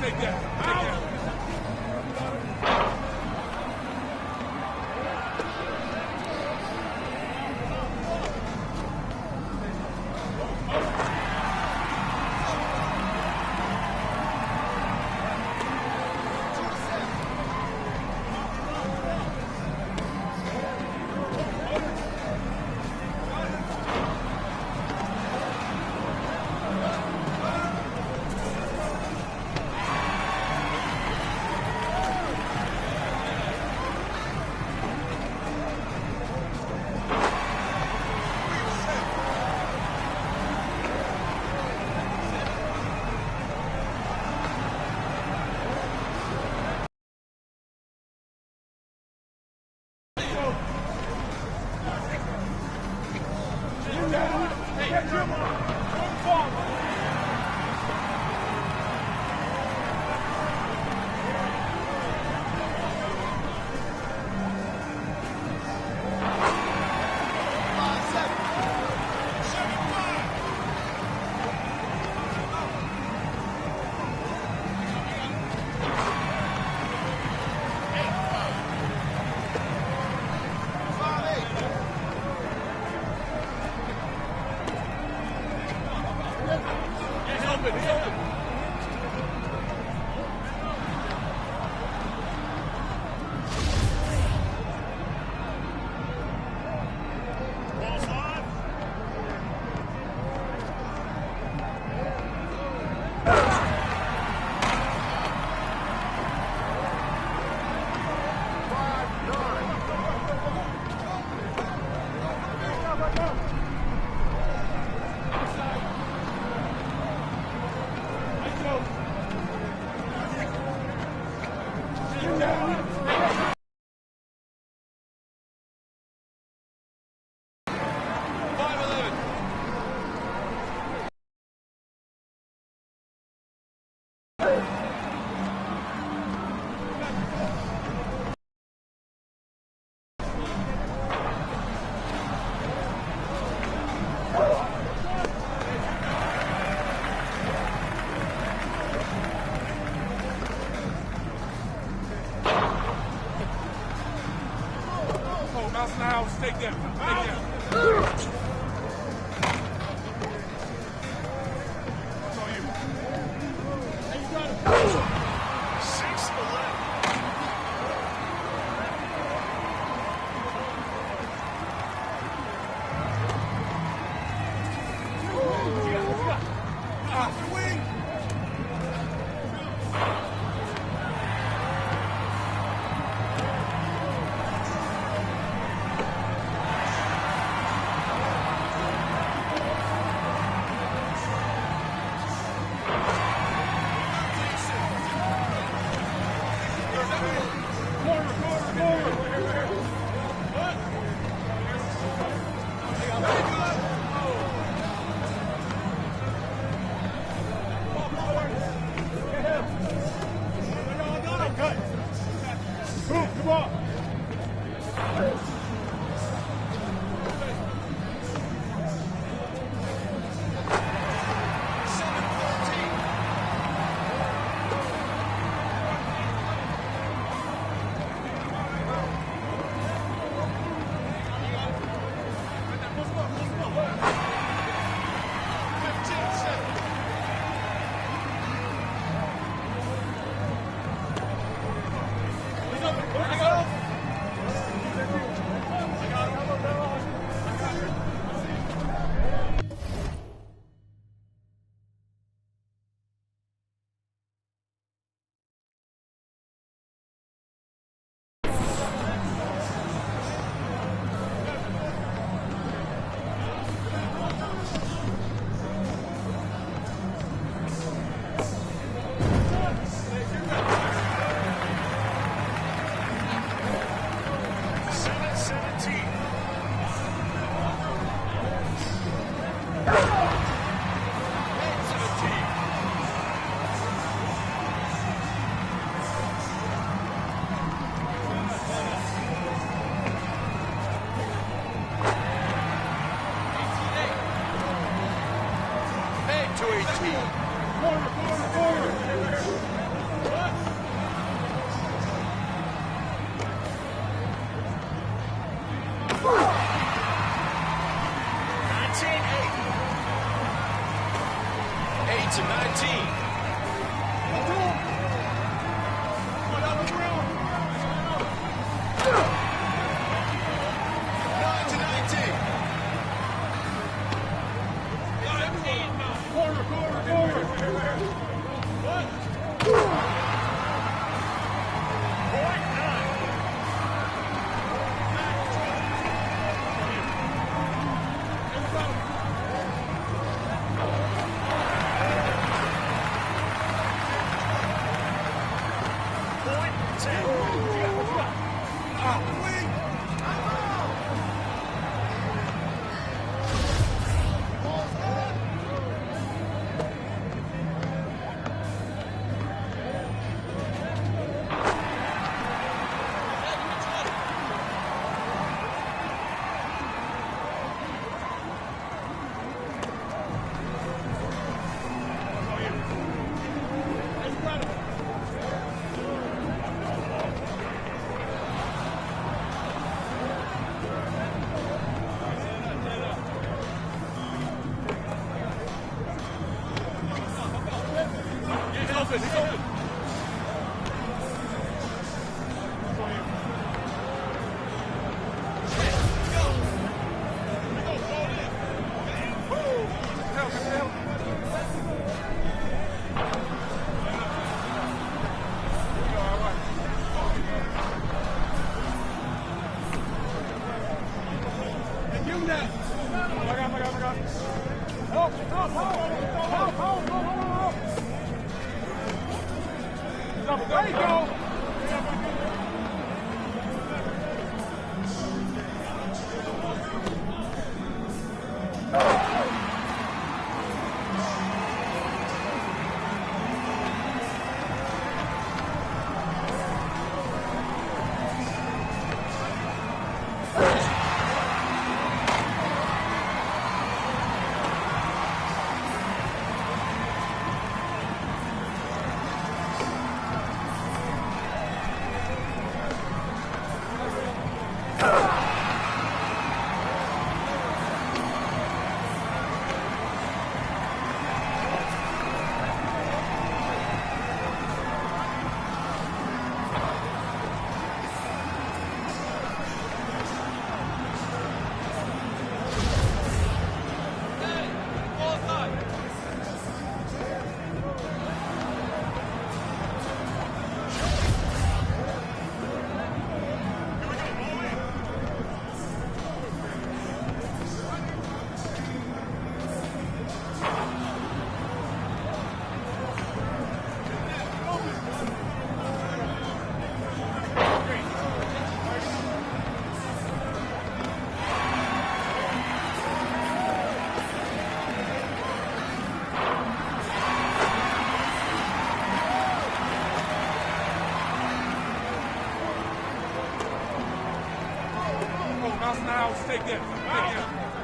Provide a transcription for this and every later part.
Take them. Take them. There you go. Now, take that.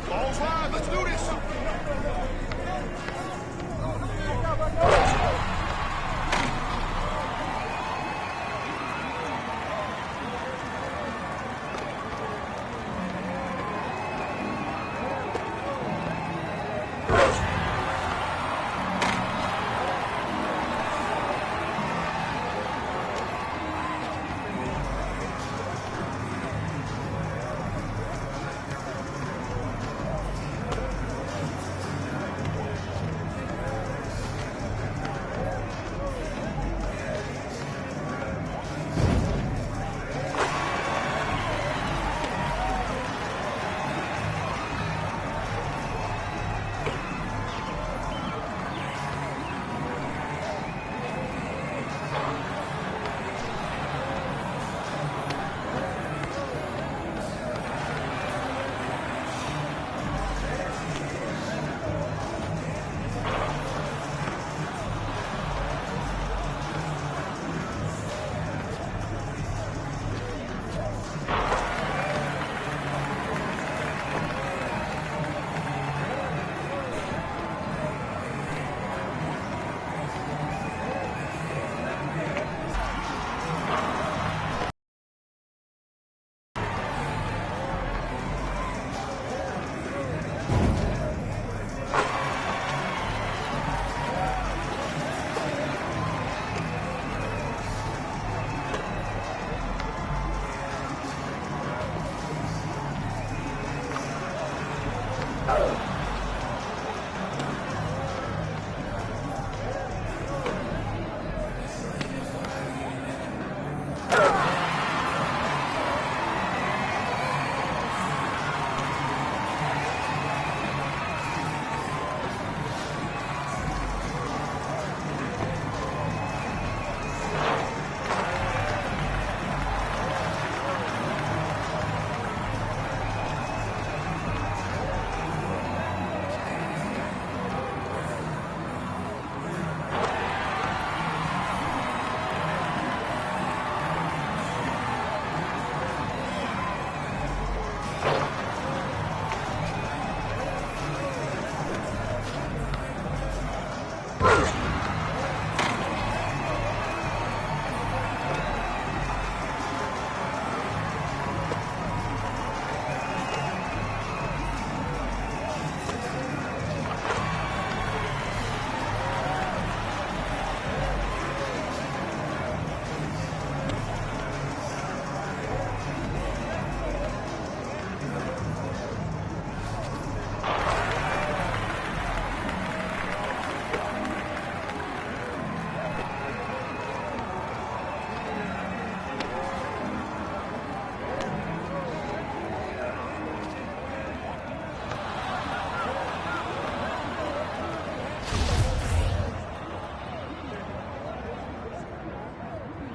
Balls wide, let's do this.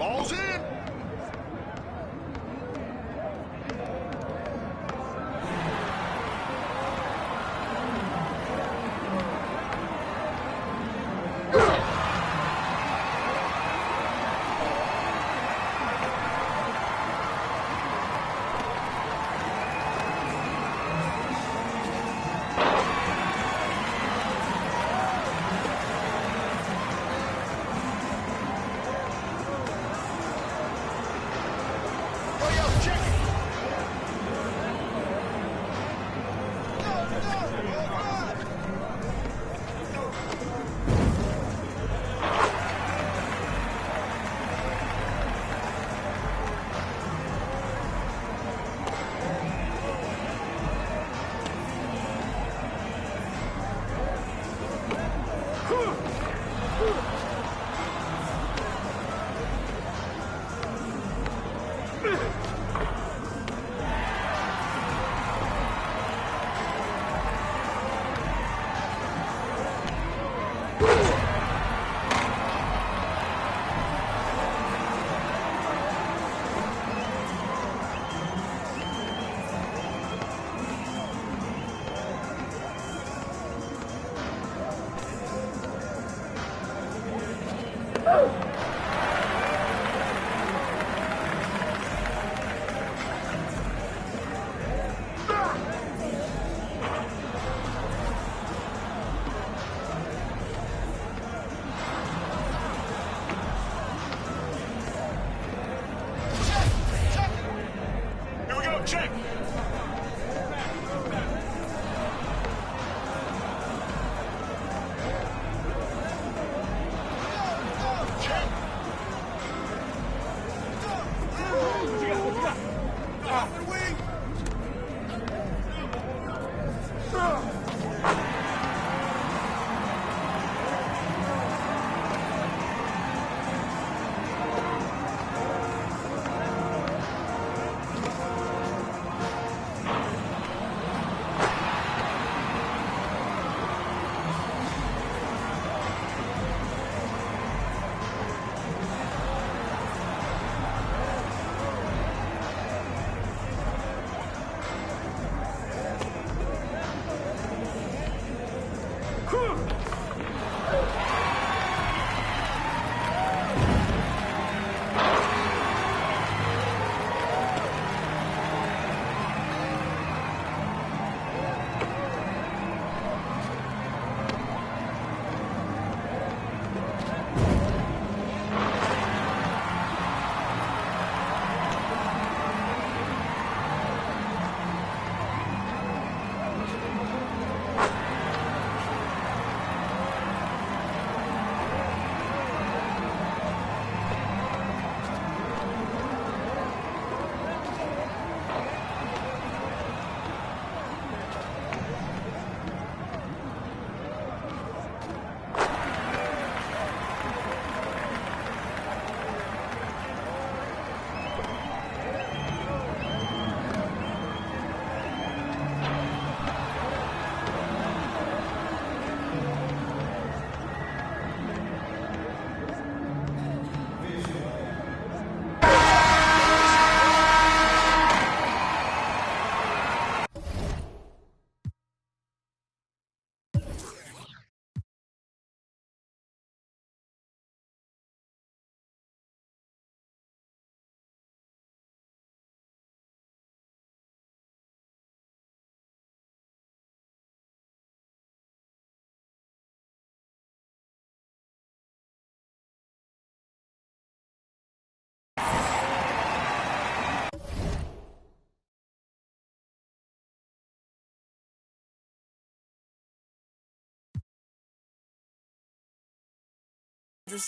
Ball's in.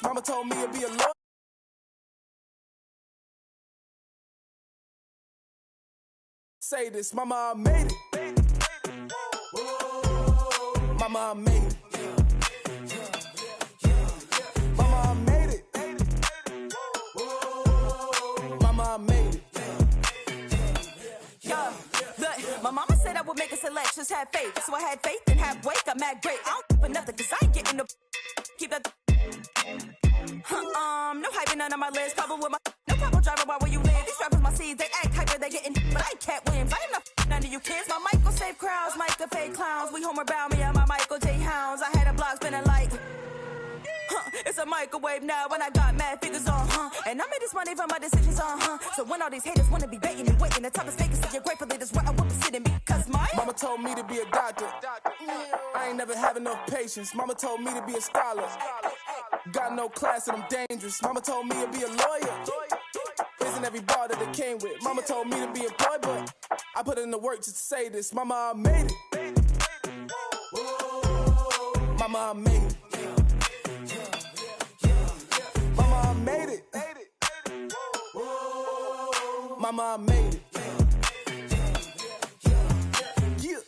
Mama told me to be a lawyer. Say this, mama, I made it. Mama, I made it. Mama, I made it. Mama, I made it. Yeah, look, my mama said I would make a selection, just have faith. So I had faith and had weight, got mad great. I don't for nothing, cause I ain't getting no keep that. No hyping none on my list. Problem with my no problem driving while where you live. These rappers my seeds, they act hyper, they getting, but I ain't Cat Williams. I am not none of you kids. My Michael save crowds, Micah fake clowns. We home about me and my Michael J. Hounds. I had a block spinning like. It's a microwave now when I got mad figures on, and I made this money from my decisions on, So when all these haters wanna be baiting and waiting, the top is fake, so you're grateful that is where I will be sitting because my mama told me to be a doctor. I ain't never have enough patience. Mama told me to be a scholar. Got no class and I'm dangerous. Mama told me to be a lawyer. Isn't every bar that it came with. Mama told me to be employed, but I put in the work just to say this. Mama, I made it. Mama, I made it. Mama, I made it. Mama, I made it. Yeah.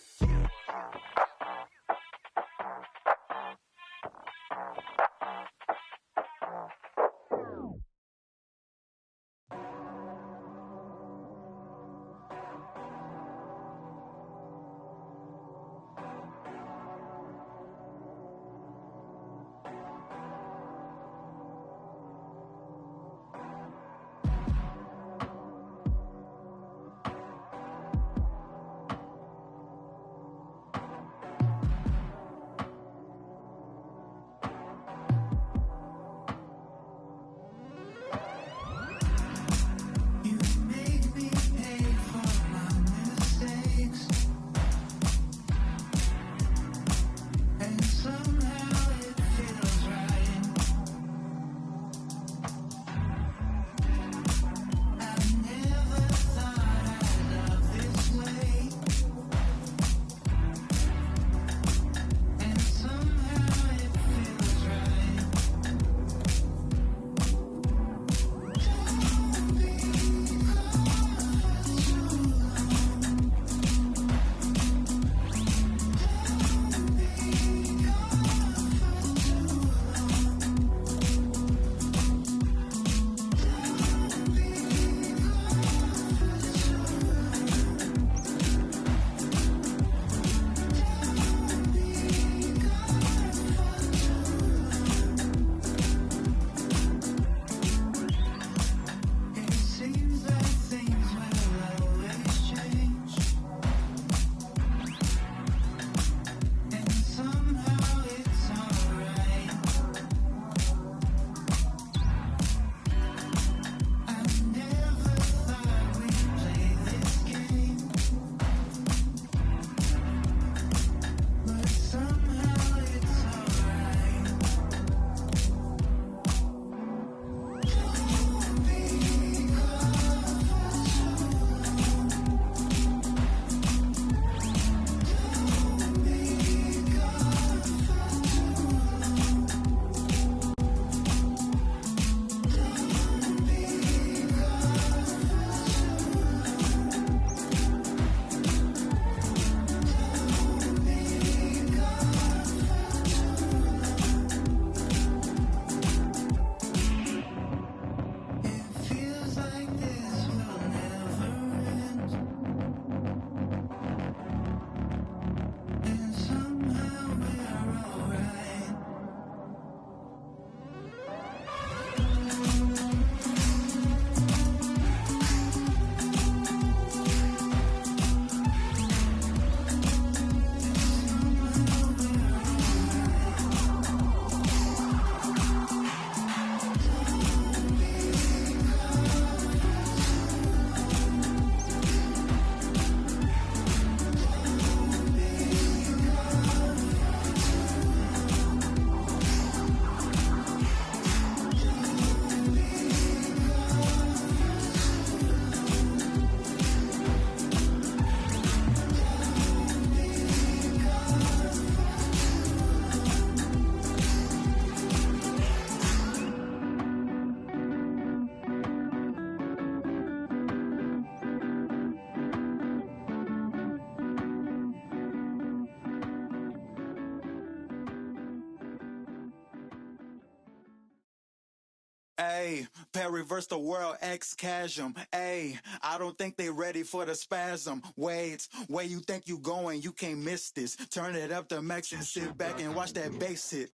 Ayy, reverse the world, X-Chasm. Ayy, I don't think they ready for the spasm. Wait, where you think you going? You can't miss this. Turn it up to max and sit back and watch that bass hit.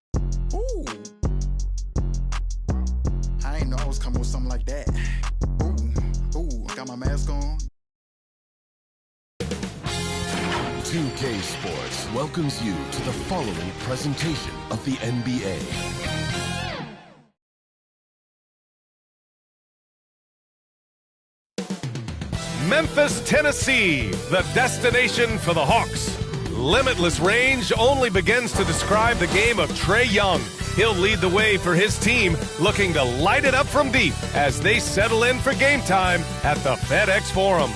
Ooh. I ain't know I was coming with something like that. Ooh, got my mask on. 2K Sports welcomes you to the following presentation of the NBA. Memphis, Tennessee, the destination for the Hawks. Limitless range only begins to describe the game of Trae Young. He'll lead the way for his team, looking to light it up from deep as they settle in for game time at the FedEx Forum.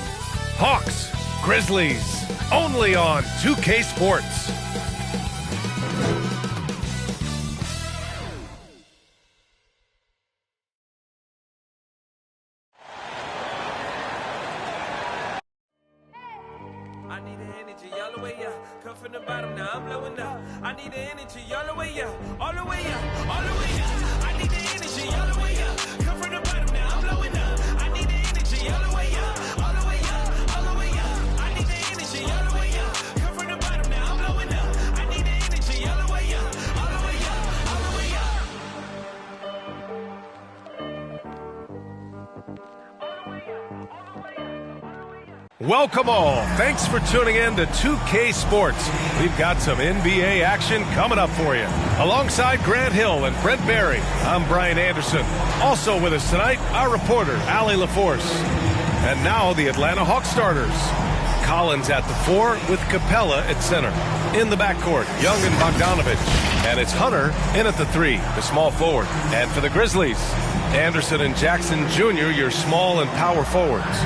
Hawks, Grizzlies, only on 2K Sports. I need the energy all the way up. Come from the bottom, now I'm blowing up. I need the energy all the way up. All the way up, all the way up. I need the energy all the way up. Come from the bottom, now I'm blowing up. I need the energy all the way up. All the way up, all the way up. I need the energy all the way up. Come from the bottom, now I'm blowing up. I need the energy all the way up. All the way up, all the way up. Welcome all. Thanks for tuning in to 2K Sports. We've got some NBA action coming up for you. Alongside Grant Hill and Brent Barry, I'm Brian Anderson. Also with us tonight, our reporter, Allie LaForce. And now the Atlanta Hawks starters. Collins at the 4 with Capella at center. In the backcourt, Young and Bogdanovich. And it's Hunter in at the 3, the small forward. And for the Grizzlies, Anderson and Jackson Jr., your small and power forwards.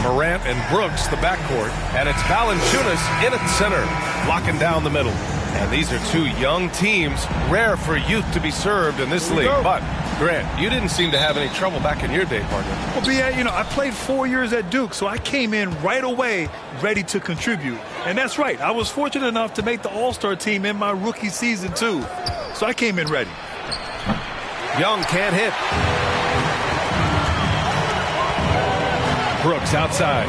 Morant and Brooks, the backcourt, and it's Valanciunas in at center, locking down the middle. And these are two young teams, rare for youth to be served in this league. But, Grant, you didn't seem to have any trouble back in your day, partner. Well, B.A., I played 4 years at Duke, so I came in right away ready to contribute. And that's right, I was fortunate enough to make the All-Star team in my rookie season, too. So I came in ready. Young can't hit. Brooks outside.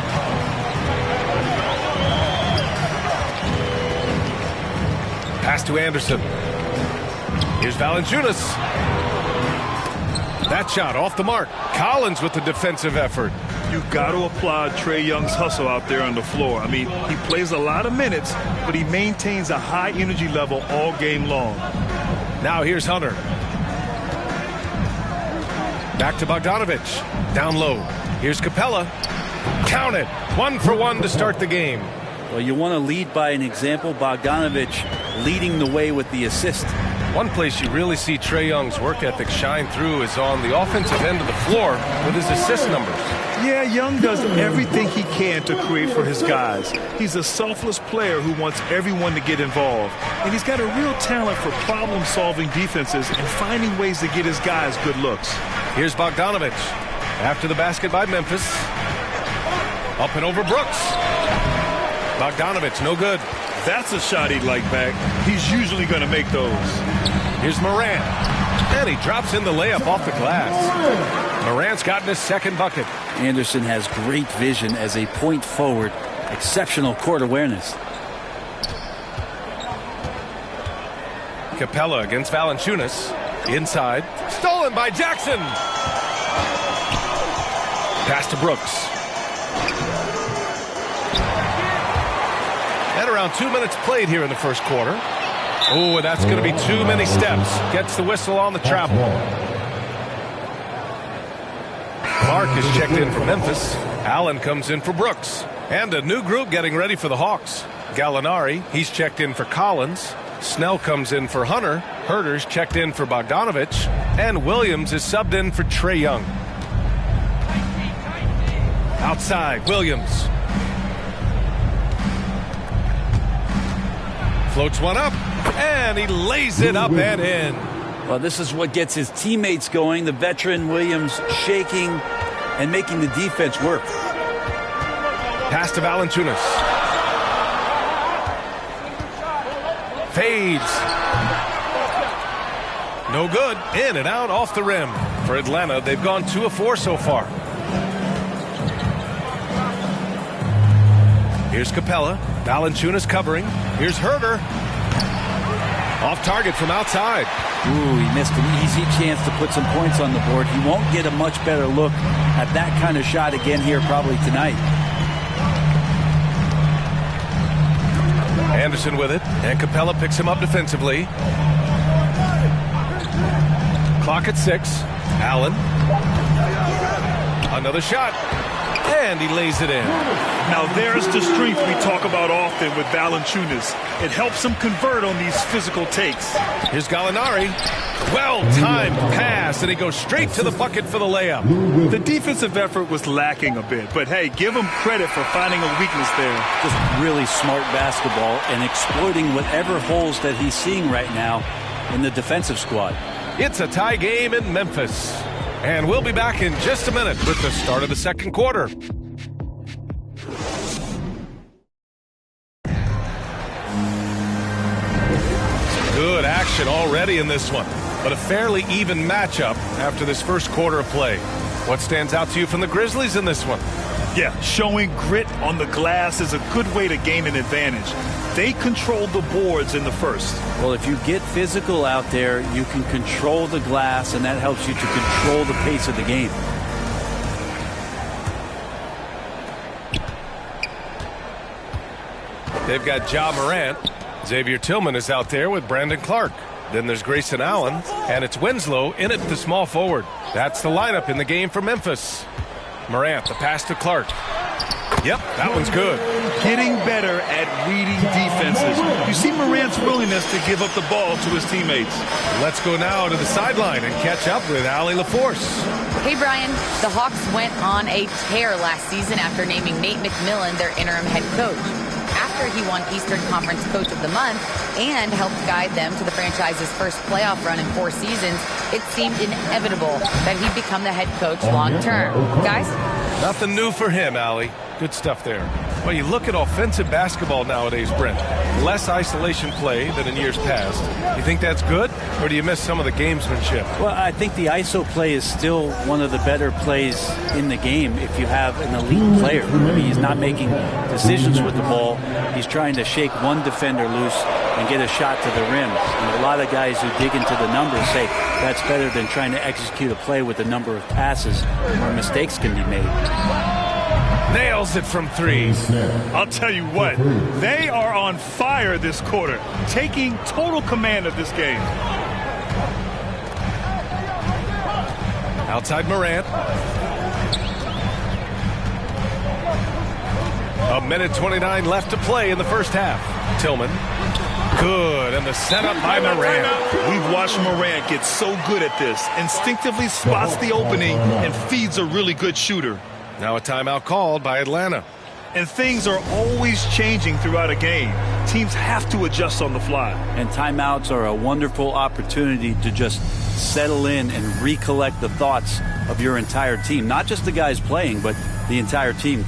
Pass to Anderson. Here's Valanciunas. That shot off the mark. Collins with the defensive effort. You've got to applaud Trae Young's hustle out there on the floor. I mean, he plays a lot of minutes, but he maintains a high energy level all game long. Now here's Hunter. Back to Bogdanovich. Down low. Here's Capella. Count it. 1 for 1 to start the game. Well, you want to lead by an example. Bogdanovich leading the way with the assist. One place you really see Trae Young's work ethic shine through is on the offensive end of the floor with his assist numbers. Yeah, Young does everything he can to create for his guys. He's a selfless player who wants everyone to get involved. And he's got a real talent for problem-solving defenses and finding ways to get his guys good looks. Here's Bogdanovich. After the basket by Memphis. Up and over Brooks. Bogdanovich, no good. That's a shot he'd like back. He's usually going to make those. Here's Morant. And he drops in the layup off the glass. Morant's gotten his second bucket. Anderson has great vision as a point forward. Exceptional court awareness. Capella against Valanciunas. Inside. Stolen by Jackson. Pass to Brooks. And around 2 minutes played here in the first quarter. Oh, that's going to be too many steps. Gets the whistle on the travel. Clark is checked in for Memphis. Allen comes in for Brooks. And a new group getting ready for the Hawks. Gallinari, he's checked in for Collins. Snell comes in for Hunter. Herter's checked in for Bogdanovich. And Williams is subbed in for Trae Young. Outside, Williams. Floats one up, and he lays it up and in. Well, this is what gets his teammates going. The veteran Williams shaking and making the defense work. Pass to Valanciunas. Fades. No good. In and out off the rim. For Atlanta, they've gone 2 of 4 so far. Here's Capella. Valanciunas covering. Here's Herder. Off target from outside. Ooh, he missed an easy chance to put some points on the board. He won't get a much better look at that kind of shot again here probably tonight. Anderson with it, and Capella picks him up defensively. Clock at 6. Allen. Another shot. And he lays it in. Now there's the strength we talk about often with Valanciunas. It helps him convert on these physical takes. Here's Gallinari. Well-timed pass, and he goes straight to the bucket for the layup. The defensive effort was lacking a bit, but hey, give him credit for finding a weakness there. Just really smart basketball and exploiting whatever holes that he's seeing right now in the defensive squad. It's a tie game in Memphis. And we'll be back in just a minute with the start of the second quarter. Good action already in this one, but a fairly even matchup after this first quarter of play. What stands out to you from the Grizzlies in this one? Yeah, showing grit on the glass is a good way to gain an advantage. They controlled the boards in the first. Well, if you get physical out there, you can control the glass, and that helps you to control the pace of the game. They've got Ja Morant. Xavier Tillman is out there with Brandon Clark. Then there's Grayson Allen, and it's Winslow in at the small forward. That's the lineup in the game for Memphis. Morant, the pass to Clark. Yep, that one's good. Getting better at reading defenses. You see Morant's willingness to give up the ball to his teammates. Let's go now to the sideline and catch up with Allie LaForce. Hey, Brian. The Hawks went on a tear last season after naming Nate McMillan their interim head coach. After he won Eastern Conference Coach of the Month and helped guide them to the franchise's first playoff run in 4 seasons, it seemed inevitable that he'd become the head coach long term. Guys? Nothing new for him, Allie. Good stuff there. Well, you look at offensive basketball nowadays, Brent. Less isolation play than in years past. You think that's good, or do you miss some of the gamesmanship? Well, I think the ISO play is still one of the better plays in the game if you have an elite player. I mean, he's not making decisions with the ball. He's trying to shake one defender loose and get a shot to the rim. And a lot of guys who dig into the numbers say that's better than trying to execute a play with a number of passes where mistakes can be made. Nails it from 3. I'll tell you what, they are on fire this quarter, taking total command of this game. Outside Morant. A minute 29 left to play in the first half. Tillman. Good, and the setup by Morant. We've watched Morant get so good at this. Instinctively spots the opening and feeds a really good shooter. Now a timeout called by Atlanta. And things are always changing throughout a game. Teams have to adjust on the fly. And timeouts are a wonderful opportunity to just settle in and recollect the thoughts of your entire team. Not just the guys playing, but the entire team.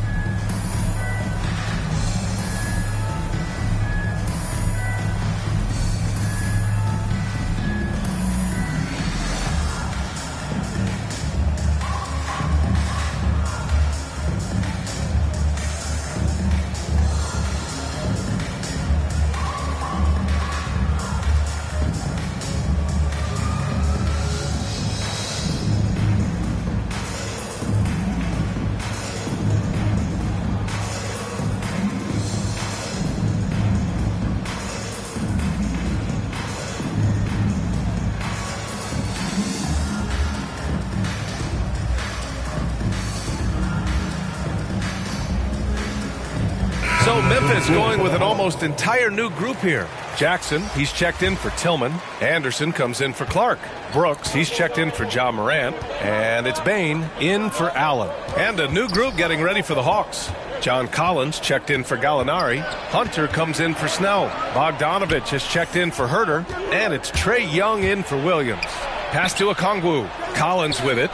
So Memphis going with an almost entire new group here. Jackson, he's checked in for Tillman. Anderson comes in for Clark. Brooks, he's checked in for Ja Morant. And it's Bain in for Allen. And a new group getting ready for the Hawks. John Collins checked in for Gallinari. Hunter comes in for Snell. Bogdanovich has checked in for Herder. And it's Trae Young in for Williams. Pass to Okongwu. Collins with it.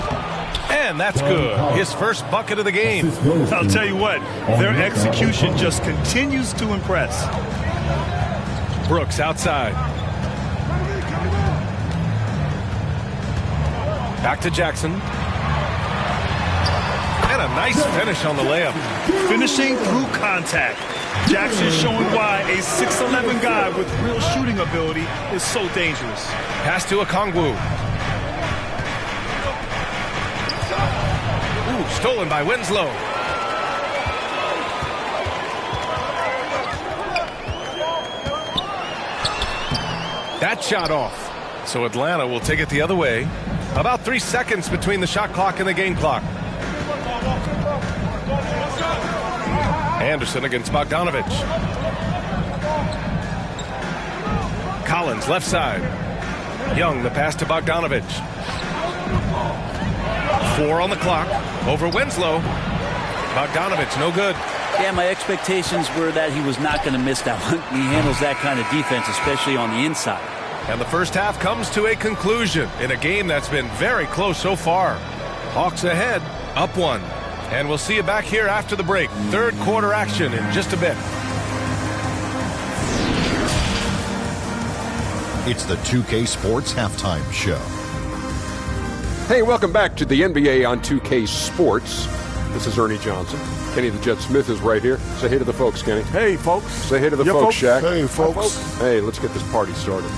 And that's good. His first bucket of the game. I'll tell you what, their execution just continues to impress. Brooks outside. Back to Jackson. And a nice finish on the layup. Finishing through contact. Jackson showing why a 6'11 guy with real shooting ability is so dangerous. Pass to Okongwu. Ooh, stolen by Winslow. That shot off. So Atlanta will take it the other way. About 3 seconds between the shot clock and the game clock. Anderson against Bogdanovich. Collins left side. Young the pass to Bogdanovich. 4 on the clock. Over Winslow. Bogdanovich no good. Yeah, my expectations were that he was not going to miss that one. He handles that kind of defense, especially on the inside. And the first half comes to a conclusion in a game that's been very close so far. Hawks ahead, up 1. And we'll see you back here after the break. Third quarter action in just a bit. It's the 2K Sports Halftime Show. Hey, welcome back to the NBA on 2K Sports. This is Ernie Johnson. Kenny the Jet Smith is right here. Say hey to the folks, Kenny. Hey, folks. Say hey to the folks, Shaq. Hey, folks. Hi, folks. Hey, let's get this party started.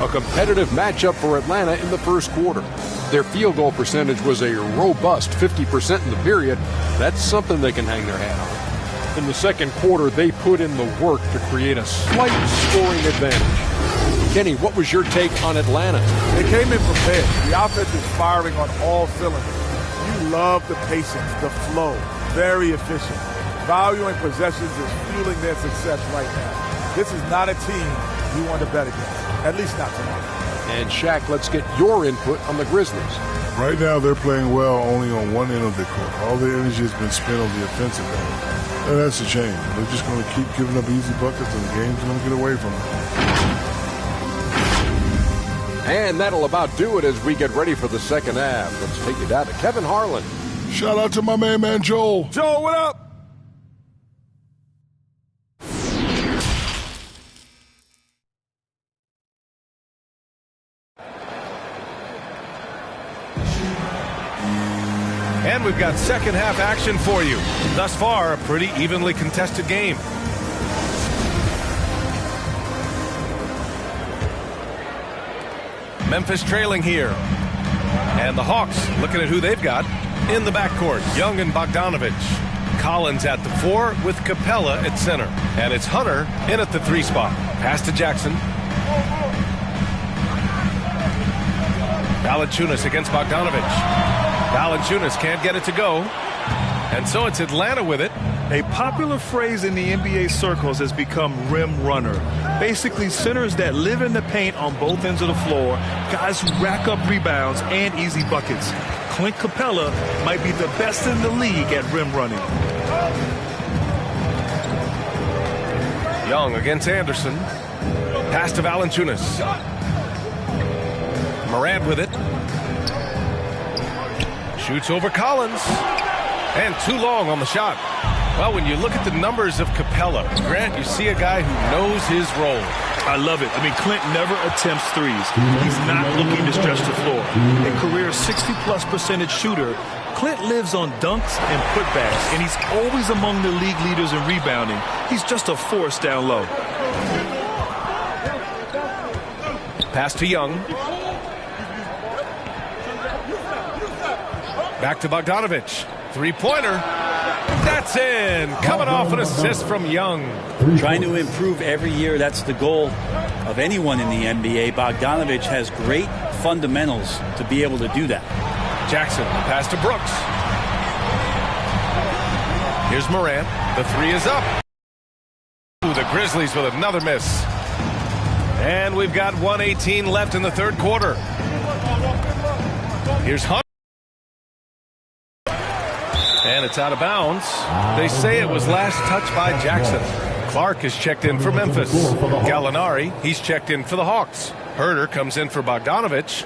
A competitive matchup for Atlanta in the first quarter. Their field goal percentage was a robust 50% in the period. That's something they can hang their hat on. In the second quarter, they put in the work to create a slight scoring advantage. Kenny, what was your take on Atlanta? They came in prepared. The offense is firing on all cylinders. You love the patience, the flow. Very efficient. Valuing possessions is fueling their success right now. This is not a team you want to bet against. At least not tonight. And Shaq, let's get your input on the Grizzlies. Right now, they're playing well only on one end of the court. All their energy has been spent on the offensive end. And that's a shame. They're just going to keep giving up easy buckets and the game's going to get away from them. And that'll about do it as we get ready for the second half. Let's take it down to Kevin Harlan. Shout out to my man Joel. Joel, what up? And we've got second half action for you. Thus far, a pretty evenly contested game. Memphis trailing here. And the Hawks looking at who they've got in the backcourt. Young and Bogdanovich. Collins at the 4 with Capella at center. And it's Hunter in at the 3 spot. Pass to Jackson. Valanciunas against Bogdanovich. Valanciunas can't get it to go. And so it's Atlanta with it. A popular phrase in the NBA circles has become rim runner. Basically, centers that live in the paint on both ends of the floor, guys who rack up rebounds and easy buckets. Clint Capella might be the best in the league at rim running. Young against Anderson. Pass to Valanciunas. Morant with it. Shoots over Collins. And too long on the shot. Well, when you look at the numbers of Capella, Grant, you see a guy who knows his role. I love it. I mean, Clint never attempts threes. He's not looking to stretch the floor. A career 60+% shooter, Clint lives on dunks and putbacks, and he's always among the league leaders in rebounding. He's just a force down low. Pass to Young. Back to Bogdanovich. Three-pointer. That's in. Coming off an assist from Young. Trying to improve every year. That's the goal of anyone in the NBA. Bogdanovich has great fundamentals to be able to do that. Jackson, pass to Brooks. Here's Morant. The 3 is up. Ooh, the Grizzlies with another miss. And we've got 1:18 left in the third quarter. Here's Hunt. And it's out of bounds. They say it was last touched by Jackson. Clark is checked in for Memphis. Gallinari, he's checked in for the Hawks. Herter comes in for Bogdanovich.